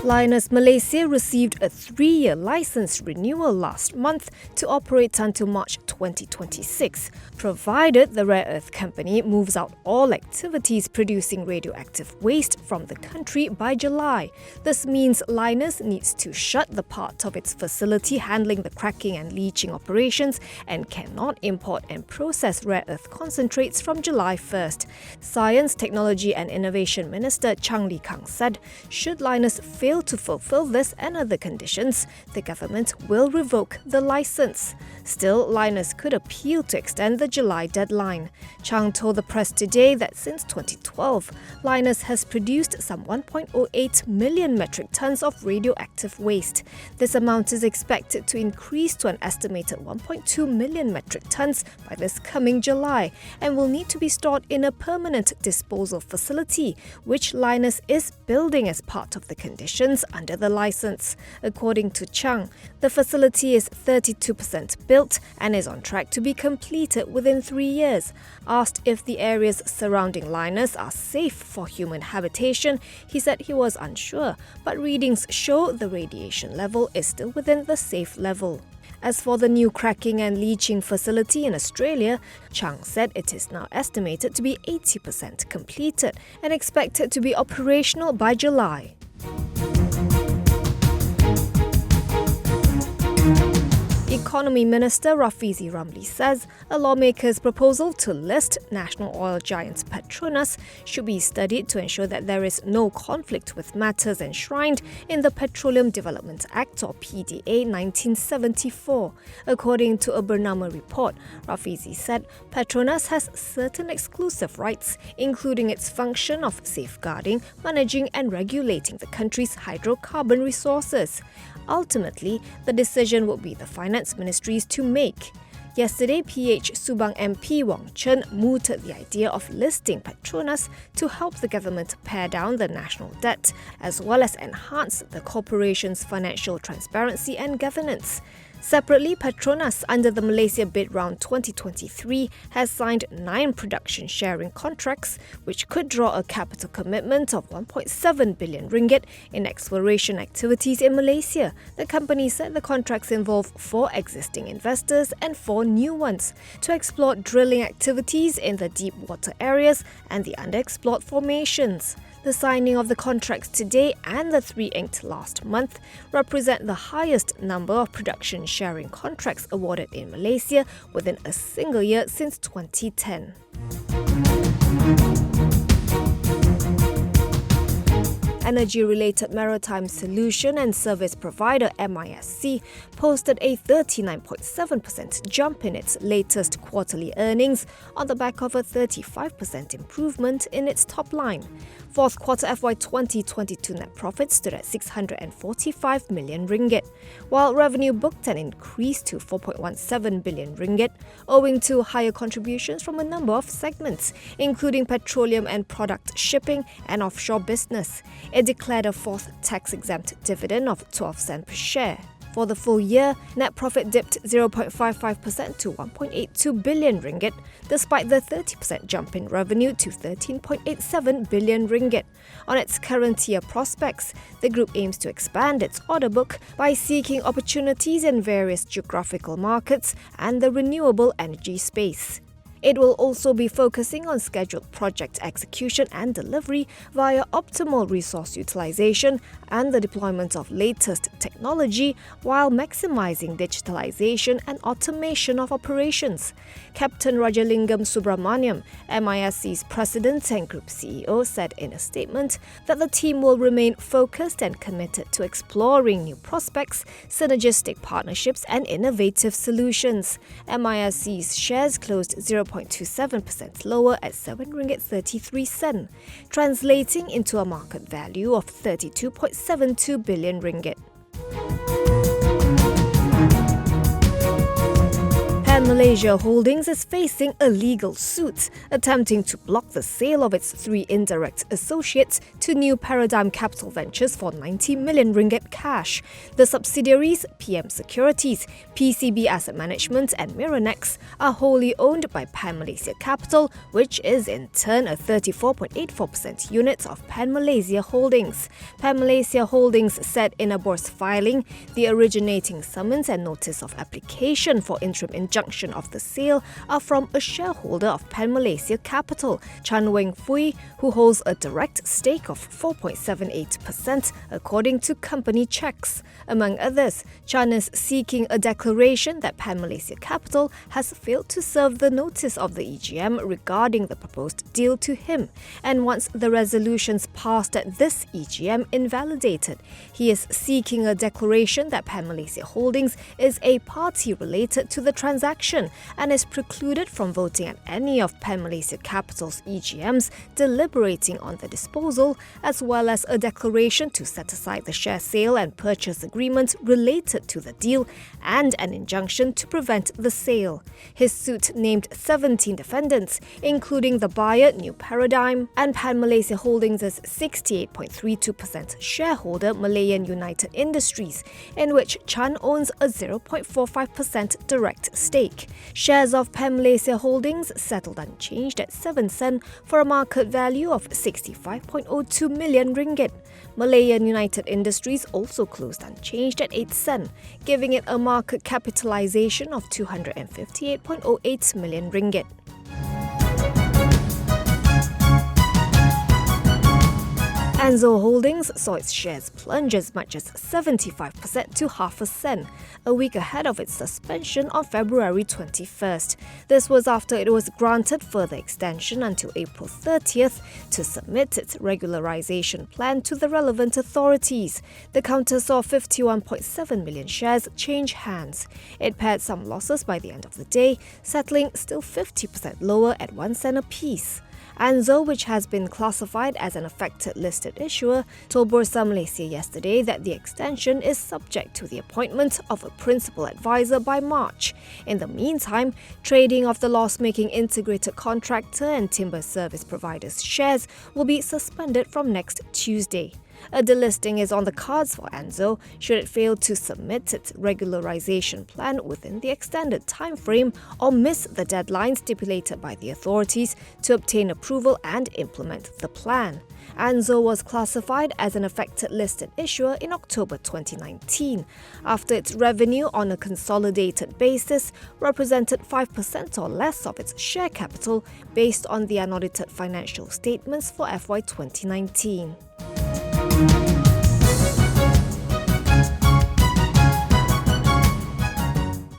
Lynas Malaysia received a 3-year license renewal last month to operate until March 2026, provided the rare earth company moves out all activities producing radioactive waste from the country by July. This means Lynas needs to shut the part of its facility handling the cracking and leaching operations and cannot import and process rare earth concentrates from July 1st. Science, Technology and Innovation Minister Chang Li Kang said, should Lynas fail to fulfill this and other conditions, the government will revoke the license. Still, Lynas could appeal to extend the July deadline. Chang told the press today that since 2012, Lynas has produced some 1.08 million metric tons of radioactive waste. This amount is expected to increase to an estimated 1.2 million metric tons by this coming July and will need to be stored in a permanent disposal facility, which Lynas is building as part of the conditions under the license. According to Chang, the facility is 32% built and is on track to be completed within 3 years. Asked if the areas surrounding Lynas are safe for human habitation, he said he was unsure, but readings show the radiation level is still within the safe level. As for the new cracking and leaching facility in Australia, Chang said it is now estimated to be 80% completed and expected to be operational by July. Economy Minister Rafizi Ramli says a lawmaker's proposal to list national oil giant Petronas should be studied to ensure that there is no conflict with matters enshrined in the Petroleum Development Act or PDA 1974. According to a Bernama report, Rafizi said Petronas has certain exclusive rights, including its function of safeguarding, managing and regulating the country's hydrocarbon resources. Ultimately, the decision would be the Finance Ministry's to make. Yesterday, PH Subang MP Wong Chen mooted the idea of listing Petronas to help the government pare down the national debt, as well as enhance the corporation's financial transparency and governance. Separately, Petronas, under the Malaysia Bid Round 2023, has signed 9 production sharing contracts, which could draw a capital commitment of 1.7 billion ringgit in exploration activities in Malaysia. The company said the contracts involve 4 existing investors and 4 new ones to explore drilling activities in the deep water areas and the underexplored formations. The signing of the contracts today and the 3 inked last month represent the highest number of production sharing contracts awarded in Malaysia within a single year since 2010. Energy-related maritime solution and service provider MISC posted a 39.7% jump in its latest quarterly earnings on the back of a 35% improvement in its top line. Fourth quarter FY 2022 net profit stood at 645 million ringgit, while revenue booked an increase to 4.17 billion ringgit, owing to higher contributions from a number of segments, including petroleum and product shipping and offshore business. It declared a fourth tax-exempt dividend of 12 cents per share. For the full year, net profit dipped 0.55% to 1.82 billion ringgit, despite the 30% jump in revenue to 13.87 billion ringgit. On its current year prospects, the group aims to expand its order book by seeking opportunities in various geographical markets and the renewable energy space. It will also be focusing on scheduled project execution and delivery via optimal resource utilization and the deployment of latest technology while maximizing digitalization and automation of operations. Captain Rajalingam Subramaniam, MISC's president and group CEO, said in a statement that the team will remain focused and committed to exploring new prospects, synergistic partnerships and innovative solutions. MISC's shares closed 0.27% lower at 7.33 ringgit, translating into a market value of 32.72 billion ringgit. Pan Malaysia Holdings is facing a legal suit attempting to block the sale of its 3 indirect associates to New Paradigm Capital Ventures for 90 million ringgit cash. The subsidiaries, PM Securities, PCB Asset Management and Mirrornex, are wholly owned by Pan Malaysia Capital, which is in turn a 34.84% unit of Pan Malaysia Holdings. Pan Malaysia Holdings said in a bourse filing, the originating summons and notice of application for interim injunction of the sale are from a shareholder of Pan Malaysia Capital, Chan Weng Fui, who holds a direct stake of 4.78%, according to company checks. Among others, Chan is seeking a declaration that Pan Malaysia Capital has failed to serve the notice of the EGM regarding the proposed deal to him, and wants the resolutions passed at this EGM invalidated. He is seeking a declaration that Pan Malaysia Holdings is a party related to the transaction and is precluded from voting at any of Pan Malaysia Capital's EGMs deliberating on the disposal, as well as a declaration to set aside the share sale and purchase agreement related to the deal and an injunction to prevent the sale. His suit named 17 defendants, including the buyer New Paradigm and Pan Malaysia Holdings' 68.32% shareholder Malayan United Industries, in which Chan owns a 0.45% direct stake. Shares of Pan Malaysia Holdings settled unchanged at 7 sen for a market value of 65.02 million ringgit. Malayan United Industries also closed unchanged at 8 sen, giving it a market capitalization of 258.08 million ringgit. Anzo Holdings saw its shares plunge as much as 75% to half a sen, a week ahead of its suspension on February 21st. This was after it was granted further extension until April 30th to submit its regularization plan to the relevant authorities. The counter saw 51.7 million shares change hands. It paired some losses by the end of the day, settling still 50% lower at 1 sen apiece. Anzo, which has been classified as an affected listed issuer, told Bursa Malaysia yesterday that the extension is subject to the appointment of a principal advisor by March. In the meantime, trading of the loss-making integrated contractor and timber service providers' shares will be suspended from next Tuesday. A delisting is on the cards for Anzo should it fail to submit its regularization plan within the extended time frame or miss the deadline stipulated by the authorities to obtain approval and implement the plan. Anzo was classified as an affected listed issuer in October 2019, after its revenue on a consolidated basis represented 5% or less of its share capital based on the unaudited financial statements for FY 2019.